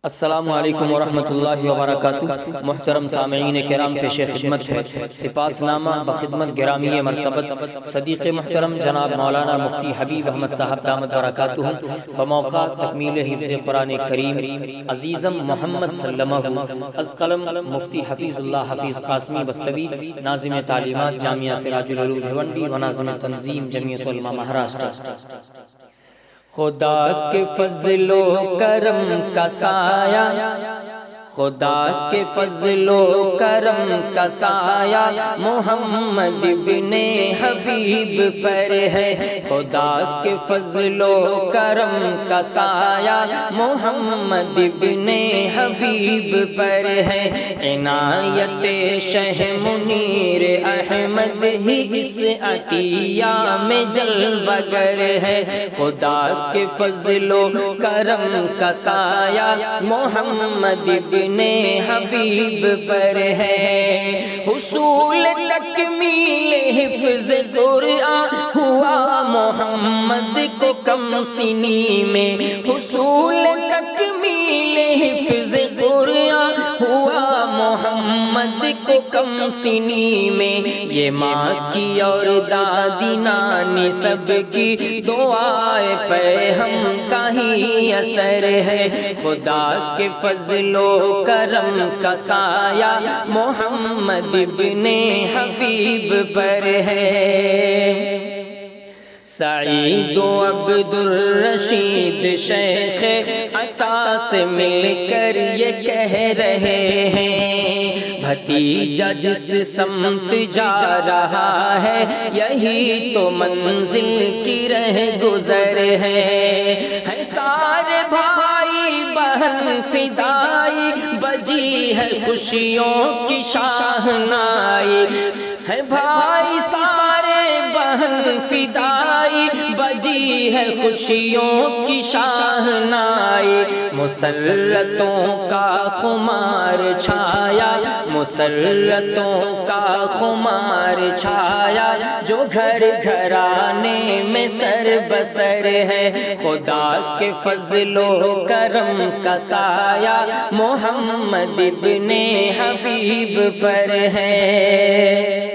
السلام علیکم ورحمۃ اللہ وبرکاتہ۔ محترم سامعین کرام، پیش خدمت ہے سپاس نامہ بخدمت گرامی مرتبت صدیق محترم جناب مولانا مفتی حبیب احمد صاحب دامت برکاتہ بموقع تکمیل حفظ قرآن کریم عزیزم محمد سلمہ از قلم مفتی حفیظ اللہ حفیظ قاسمی بستوی، ناظم تعلیمات جامعہ سراج العلوم بھیونڈی و ناظم تنظیم جمعیت علماء مہاراشٹر۔ خدا کے فضل و کرم کا سایہ، خدا کے فضل و کرم کا سایہ محمد بن حبیب پر ہے۔ خدا کے فضل و کرم کا سایہ محمد بن حبیب پر ہے۔ عنایت شہ منیر احمد ہی اس عطیہ میں جلوہ گر ہے۔ خدا کے فضل و کرم کا سایہ محمد بن حبیب پر ہے۔ حصول تکمیل حفظ قرآن ہوا محمد کو کم سنی میں۔ حصول تکمیل حفظ قرآن ہوا محمد کو کم سنی میں۔ یہ ماں کی اور دادی نانی سب کی دعائے پہ ہم کا ہی اثر ہے۔ خدا کے فضل و کرم کا سایہ محمد بن حبیب پر ہے۔ سعید و عبد الرشید شیخ عطا سے مل کر یہ کہہ رہے ہیں، بھتیجا جس سمت جا رہا ہے یہی تو منزل کی رہ گزر ہے۔ سارے بھائی بہن فدائی، بجی ہے خوشیوں کی شاہنائی ہے۔ بھائی سارے بہن فدائی، بجی ہے خوشیوں کی شاہنائی۔ مسرتوں کا خمار چھایا، مسرتوں کا خمار چھایا، جو گھر گھرانے میں سر بسر ہے۔ خدا کے فضل و کرم کا سایہ محمد بن حبیب پر ہے۔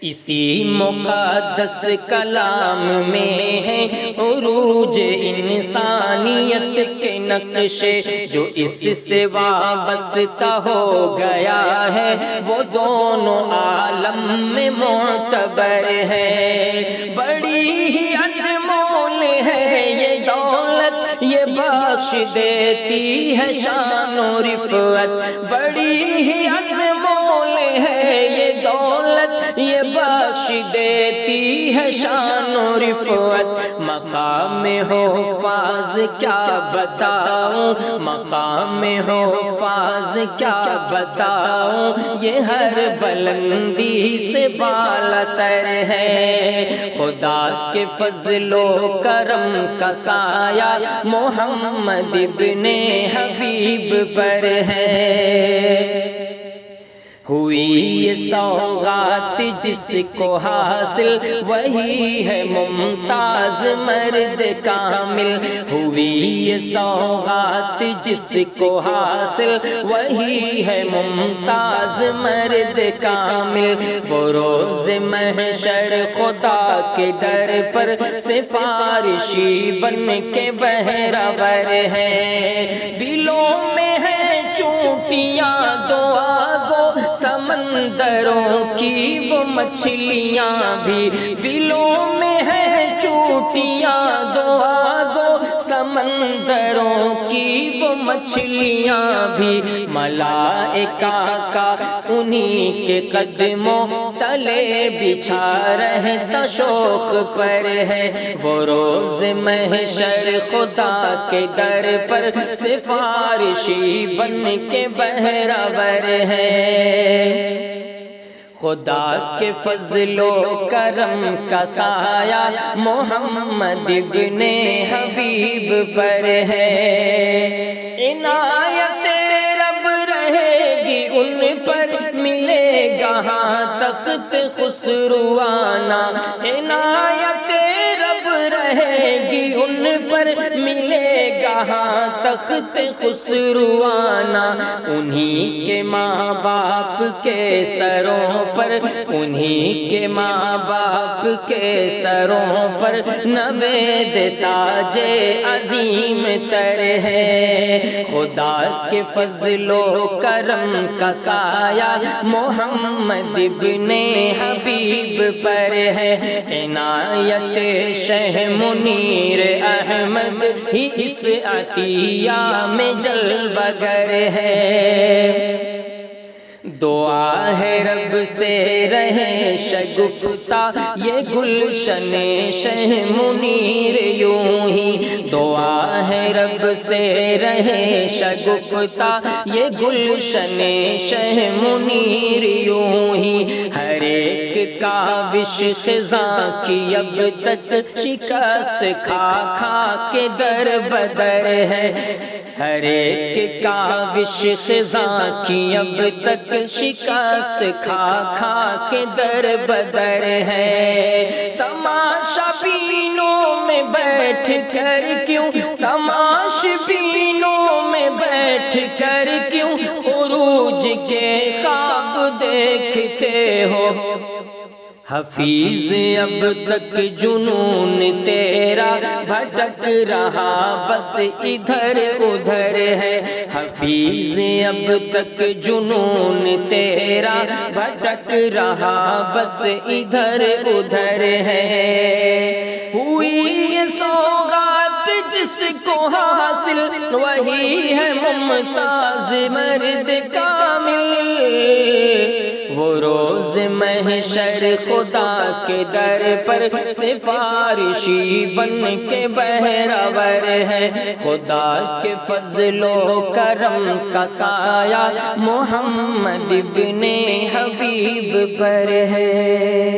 اسی مقدس کلام میں ہے عروج انسانیت کے نقشے، جو اس سے وابستہ ہو گیا ہے وہ دونوں عالم میں معتبر ہے۔ بڑی ہی انمول ہے یہ دولت، یہ بخش دیتی ہے شان و رفعت۔ بڑی ہی انمول ہے یہ دولت، یہ بخش دیتی ہے شان و رفعت۔ مقام حفاظ کیا بتاؤں، مقام حفاظ کیا بتاؤں، یہ ہر بلندی سے بالاتر ہے۔ خدا کے فضل و کرم کا سایہ محمد بن حبیب پر ہے۔ ہوئی یہ سوغات جس کو حاصل، وہی ہے ممتاز مرد کامل۔ ہوئی یہ سوغات جس کو حاصل، وہی ہے ممتاز مرد کامل۔ وہ روز محشر خدا کے در پر سفارشی بن کے بہرور ہے۔ بلوں میں ہیں چونٹیاں دعا گو، سمندروں کی وہ مچھلیاں بھی۔ بلوں میں ہیں چونٹیاں دعا گو، سمندروں کی وہ مچھلیاں بھی۔ ملائکہ کا انہی کے قدموں تلے بچھا رہتا شوق پر ہے۔ وہ روز محشر خدا کے در پر سفارشی بن کے بہرور ہے۔ خدا کے فضل و کرم کا سایہ محمد بن حبیب پر ہے۔ عنایت رب رہے گی ان پر، ملے گا ہاں تخت خسروانہ۔ عنایت رب رہے گی ان پر، ملے گا گہاں تخت خسروانہ، انہی کے ماں باپ کے سروں پر، انہی کے ماں باپ کے سروں پر نوید تاج عظیم تر ہے۔ خدا کے فضل و کرم کا سایہ محمد ابن حبیب پر ہے، عنایت شہ منیر احمد ہی اس عطیہ میں جلوہ گر ہے۔ دعا ہے رب سے رہے شگفتہ یہ گلشن شہ منیر یوں ہی، دعا ہے رب سے رہے شگفتہ یہ گلشن شہ منیر یوں ہی، ہر ایک کاوش خزاں کی اب تک شکست کھا کھا کے در بدر ہے، ہر ایک کاوش خزاں کی اب تک شکست کھا کھا کے در بدر ہے۔ تماشا بینوں میں بیٹھ کر کیوں، تماش بینوں میں بیٹھ کر کیوں عروج کے خواب دیکھتے ہو، حفیظ اب تک جنون تیرا بھٹک رہا بس ادھر ادھر ہے، حفیظ اب تک جنون تیرا بھٹک رہا بس ادھر ادھر ہے۔ ہوئی یہ سوغات جس کو حاصل وہی ہے ممتاز مرد کامل، وہ روز محشر خدا کے در پر سفارشی بن کے بہرور ہے، خدا کے فضل و کرم کا سایہ محمد ابن حبیب پر ہے۔